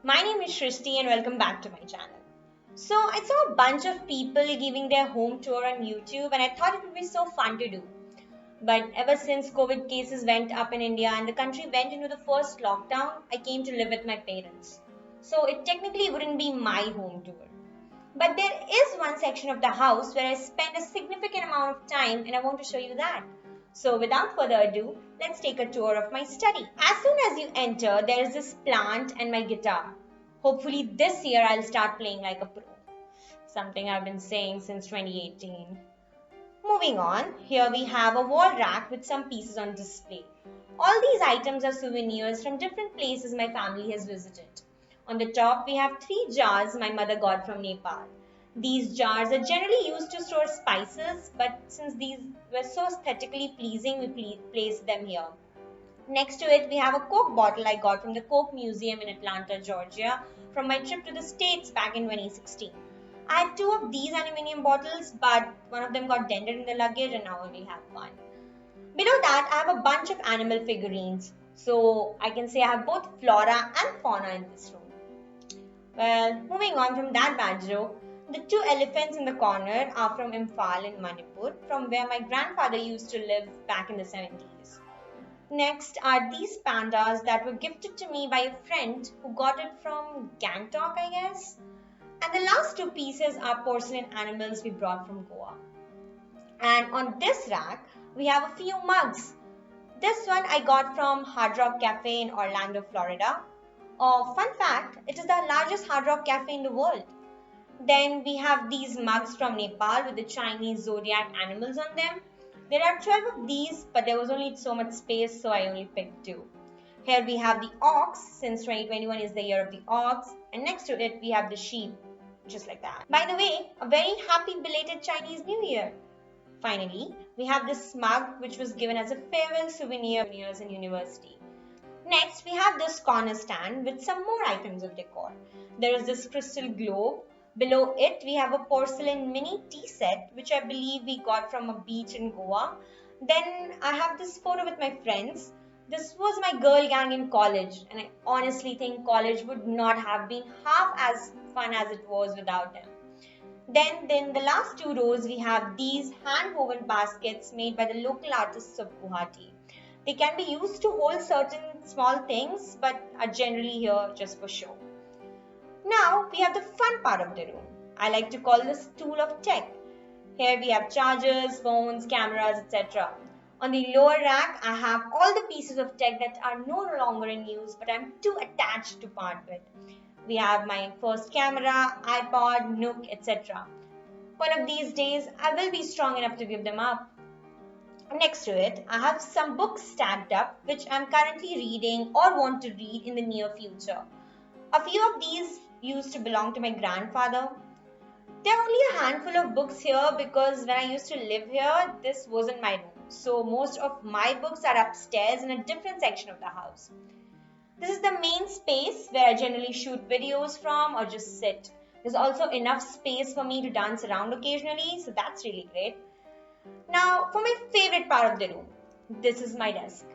My name is Srishti and welcome back to my channel. So I saw a bunch of people giving their home tour on YouTube and I thought it would be so fun to do. But ever since COVID cases went up in India and the country went into the first lockdown, I came to live with my parents. So it technically wouldn't be my home tour. But there is one section of the house where I spend a significant amount of time and I want to show you that. So without further ado, let's take a tour of my study. As soon as you enter, there is this plant and my guitar. Hopefully this year I'll start playing like a pro. Something I've been saying since 2018. Moving on, here we have a wall rack with some pieces on display. All these items are souvenirs from different places my family has visited. On the top, we have 3 jars my mother got from Nepal. These jars are generally used to store spices, but since these were so aesthetically pleasing, we placed them here. Next to it, we have a Coke bottle I got from the Coke Museum in Atlanta, Georgia, from my trip to the States back in 2016. I had 2 of these aluminium bottles, but one of them got dented in the luggage and now I only have one. Below that, I have a bunch of animal figurines. So I can say I have both flora and fauna in this room. Well, moving on from that bad joke, the 2 elephants in the corner are from Imphal in Manipur, from where my grandfather used to live back in the 70s. Next are these pandas that were gifted to me by a friend who got it from Gangtok, I guess. And the last 2 pieces are porcelain animals we brought from Goa. And on this rack, we have a few mugs. This one I got from Hard Rock Cafe in Orlando, Florida. Fun fact, it is the largest Hard Rock Cafe in the world. Then we have these mugs from Nepal with the Chinese zodiac animals on them. There are 12 of these, but there was only so much space, so I only picked 2. Here we have the ox, since 2021 is the year of the ox, and next to it we have the sheep, just like that. By the way, a very happy belated Chinese New Year. Finally, we have this mug which was given as a farewell souvenir in university. Next, we have this corner stand with some more items of decor. There is this crystal globe. Below it, we have a porcelain mini tea set, which I believe we got from a beach in Goa. Then I have this photo with my friends. This was my girl gang in college, and I honestly think college would not have been half as fun as it was without them. Then the last 2 rows, we have these hand-woven baskets made by the local artists of Guwahati. They can be used to hold certain small things, but are generally here just for show. Now we have the fun part of the room. I like to call this Stool of Tech. Here we have chargers, phones, cameras, etc. On the lower rack, I have all the pieces of tech that are no longer in use, but I'm too attached to part with. We have my first camera, iPod, Nook, etc. One of these days, I will be strong enough to give them up. Next to it, I have some books stacked up, which I'm currently reading or want to read in the near future. A few of these used to belong to my grandfather. There are only a handful of books here because when I used to live here, this wasn't my room. So most of my books are upstairs in a different section of the house. This is the main space where I generally shoot videos from or just sit. There's also enough space for me to dance around occasionally, so that's really great. Now for my favorite part of the room, this is my desk.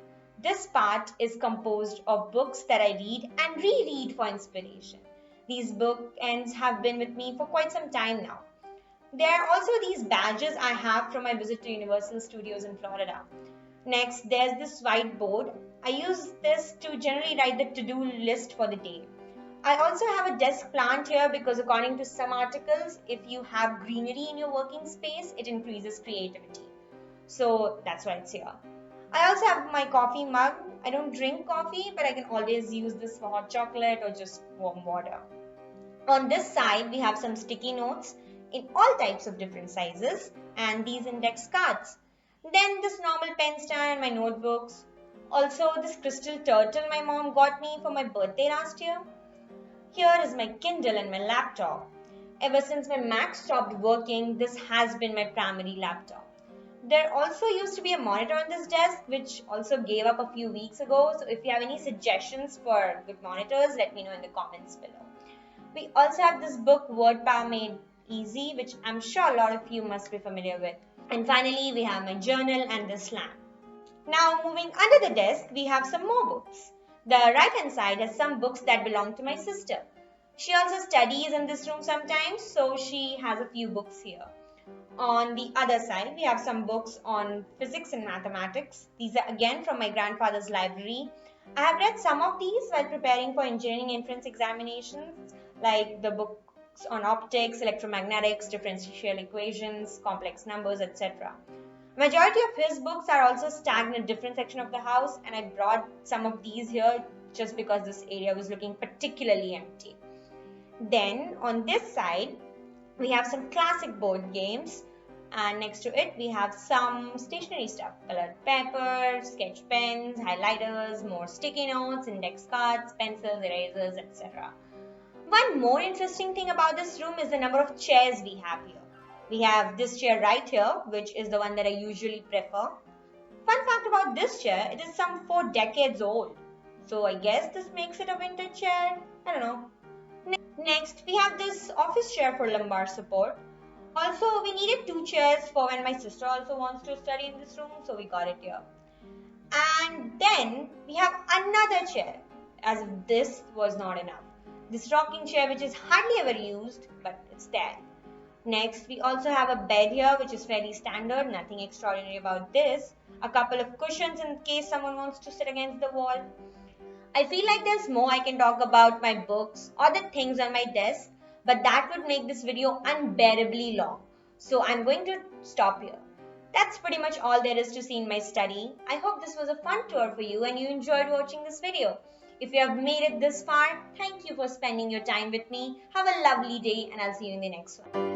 This part is composed of books that I read and reread for inspiration. These bookends have been with me for quite some time now. There are also these badges I have from my visit to Universal Studios in Florida. Next, there's this whiteboard. I use this to generally write the to-do list for the day. I also have a desk plant here because according to some articles, if you have greenery in your working space, it increases creativity. So that's why it's here. I also have my coffee mug. I don't drink coffee, but I can always use this for hot chocolate or just warm water. On this side, we have some sticky notes in all types of different sizes and these index cards. Then this normal pen stand and my notebooks. Also this crystal turtle my mom got me for my birthday last year. Here is my Kindle and my laptop. Ever since my Mac stopped working, this has been my primary laptop. There also used to be a monitor on this desk which also gave up a few weeks ago. So if you have any suggestions for good monitors, let me know in the comments below. We also have this book, Word Power Made Easy, which I'm sure a lot of you must be familiar with. And finally, we have my journal and this lamp. Now moving under the desk, we have some more books. The right hand side has some books that belong to my sister. She also studies in this room sometimes, so she has a few books here. On the other side, we have some books on physics and mathematics. These are again from my grandfather's library. I have read some of these while preparing for engineering entrance examinations, like the books on optics, electromagnetics, differential equations, complex numbers, etc. Majority of his books are also stacked in a different section of the house, and I brought some of these here just because this area was looking particularly empty. Then on this side, we have some classic board games, and next to it we have some stationery stuff: colored paper, sketch pens, highlighters, more sticky notes, index cards, pencils, erasers, etc. One more interesting thing about this room is the number of chairs we have here. We have this chair right here, which is the one that I usually prefer. Fun fact about this chair, it is some 4 decades old. So I guess this makes it a vintage chair. I don't know. Next, we have this office chair for lumbar support. Also, we needed 2 chairs for when my sister also wants to study in this room, so we got it here. And then we have another chair, as if this was not enough. This rocking chair, which is hardly ever used, but it's there. Next, we also have a bed here, which is fairly standard, nothing extraordinary about this. A couple of cushions in case someone wants to sit against the wall. I feel like there's more I can talk about my books or the things on my desk, but that would make this video unbearably long. So I'm going to stop here. That's pretty much all there is to see in my study. I hope this was a fun tour for you and you enjoyed watching this video. If you have made it this far, thank you for spending your time with me. Have a lovely day and I'll see you in the next one.